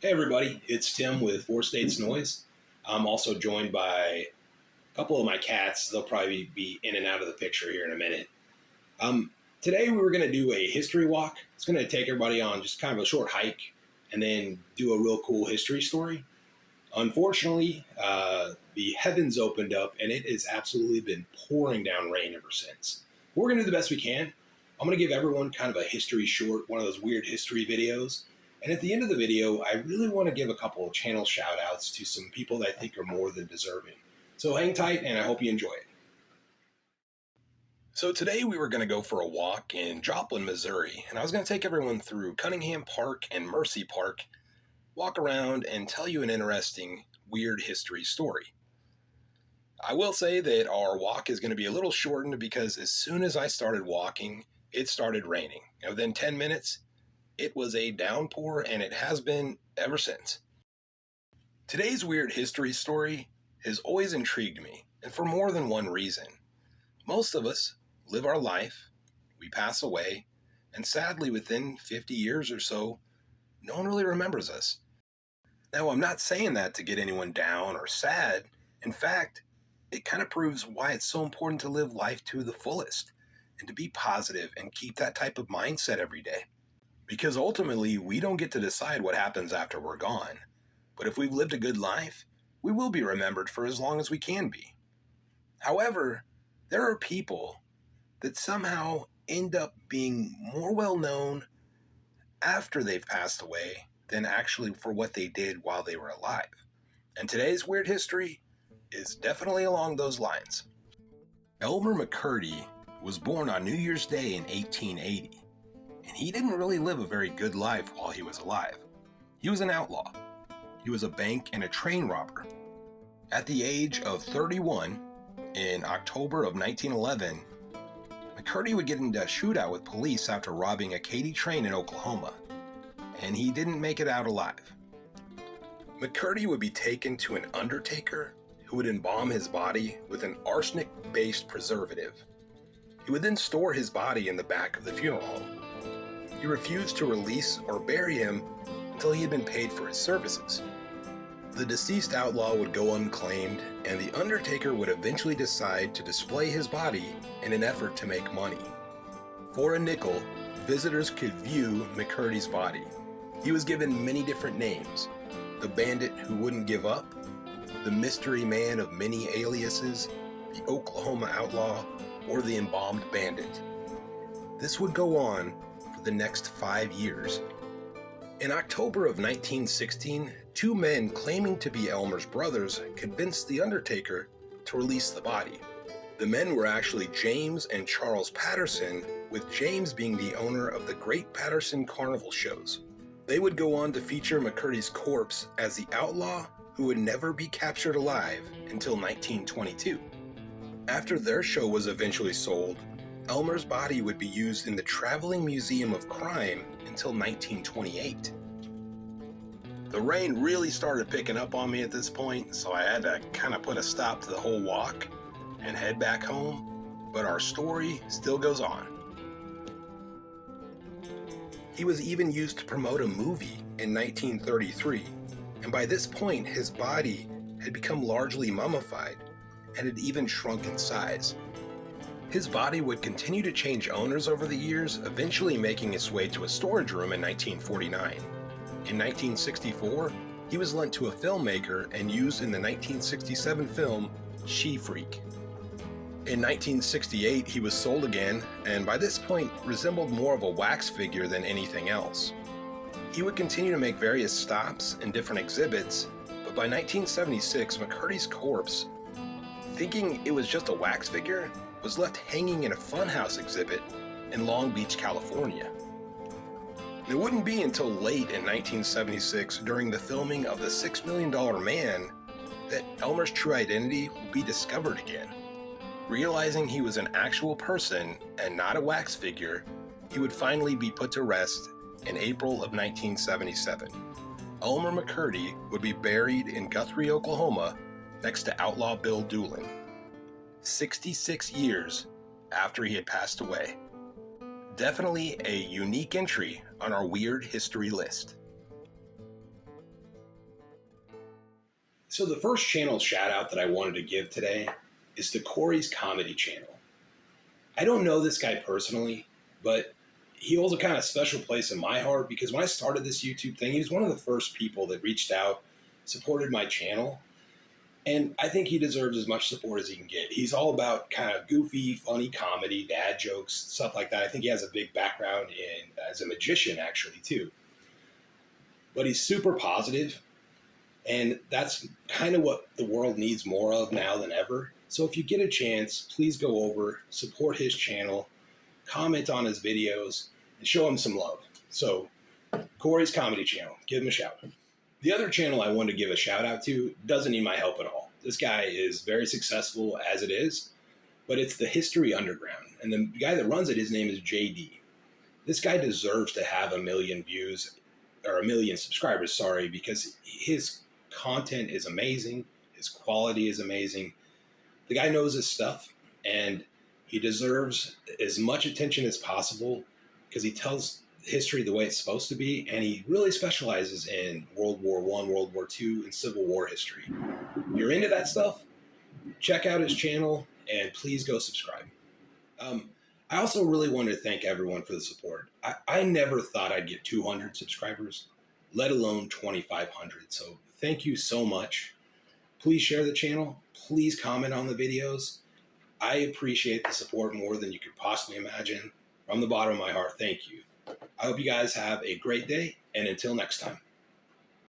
Hey everybody, it's Tim with Four States Noise. I'm also joined by a couple of my cats. They'll probably be in and out of the picture here in a minute. Today we were going to do a history walk. It's going to take everybody on just kind of a short hike and then do a real cool history story. Unfortunately, the heavens opened up and it has absolutely been pouring down rain ever since. We're going to do the best we can. I'm going to give everyone kind of a history short, one of those weird history videos. And at the end of the video, I really want to give a couple of channel shout outs to some people that I think are more than deserving. So hang tight and I hope you enjoy it. So today we were going to go for a walk in Joplin, Missouri, and I was going to take everyone through Cunningham Park and Mercy Park, walk around and tell you an interesting, weird history story. I will say that our walk is going to be a little shortened because as soon as I started walking, it started raining. And within 10 minutes, it was a downpour, and it has been ever since. Today's weird history story has always intrigued me, and for more than one reason. Most of us live our life, we pass away, and sadly within 50 years or so, no one really remembers us. Now, I'm not saying that to get anyone down or sad. In fact, it kind of proves why it's so important to live life to the fullest and to be positive and keep that type of mindset every day. Because ultimately, we don't get to decide what happens after we're gone. But if we've lived a good life, we will be remembered for as long as we can be. However, there are people that somehow end up being more well known after they've passed away than actually for what they did while they were alive. And today's weird history is definitely along those lines. Elmer McCurdy was born on New Year's Day in 1880. And he didn't really live a very good life while he was alive. He was an outlaw. He was a bank and a train robber. At the age of 31, in October of 1911, McCurdy would get into a shootout with police after robbing a Katy train in Oklahoma, and he didn't make it out alive. McCurdy would be taken to an undertaker who would embalm his body with an arsenic-based preservative. He would then store his body in the back of the funeral home. He refused to release or bury him until he had been paid for his services. The deceased outlaw would go unclaimed, and the undertaker would eventually decide to display his body in an effort to make money. For a nickel, visitors could view McCurdy's body. He was given many different names: the bandit who wouldn't give up, the mystery man of many aliases, the Oklahoma outlaw, or the embalmed bandit. This would go on the next 5 years. In October of 1916, two men claiming to be Elmer's brothers convinced the undertaker to release the body. The men were actually James and Charles Patterson, with James being the owner of the Great Patterson Carnival shows. They would go on to feature McCurdy's corpse as the outlaw who would never be captured alive until 1922. After their show was eventually sold, Elmer's body would be used in the Traveling Museum of Crime until 1928. The rain really started picking up on me at this point, so I had to kind of put a stop to the whole walk and head back home, but our story still goes on. He was even used to promote a movie in 1933, and by this point his body had become largely mummified and had even shrunk in size. His body would continue to change owners over the years, eventually making its way to a storage room in 1949. In 1964, he was lent to a filmmaker and used in the 1967 film She-Freak. In 1968, he was sold again, and by this point resembled more of a wax figure than anything else. He would continue to make various stops and different exhibits, but by 1976, McCurdy's corpse, thinking it was just a wax figure, was left hanging in a funhouse exhibit in Long Beach, California. It wouldn't be until late in 1976, during the filming of The $6 Million Man, that Elmer's true identity would be discovered again. Realizing he was an actual person and not a wax figure, he would finally be put to rest in April of 1977. Elmer McCurdy would be buried in Guthrie, Oklahoma, next to outlaw Bill Doolin, 66 years after he had passed away. Definitely a unique entry on our weird history list. So the first channel shout out that I wanted to give today is to Corey's Comedy Channel. I don't know this guy personally, but he holds a kind of special place in my heart because when I started this YouTube thing, he was one of the first people that reached out, supported my channel, and I think he deserves as much support as he can get. He's all about kind of goofy, funny comedy, dad jokes, stuff like that. I think he has a big background in as a magician, actually, too. But he's super positive, and that's kind of what the world needs more of now than ever. So if you get a chance, please go over, support his channel, comment on his videos, and show him some love. So, Corey's Comedy Channel, give him a shout. The other channel I wanted to give a shout out to doesn't need my help at all. This guy is very successful as it is, but it's the History Underground. And the guy that runs it, his name is JD. This guy deserves to have 1,000,000 views, or 1,000,000 subscribers, sorry, because his content is amazing. His quality is amazing. The guy knows his stuff, and he deserves as much attention as possible because he tells history the way it's supposed to be, and he really specializes in World War I, World War II, and Civil War history. If you're into that stuff, check out his channel, and please go subscribe. I also really wanted to thank everyone for the support. I never thought I'd get 200 subscribers, let alone 2,500. So thank you so much. Please share the channel. Please comment on the videos. I appreciate the support more than you could possibly imagine. From the bottom of my heart, thank you. I hope you guys have a great day, and until next time.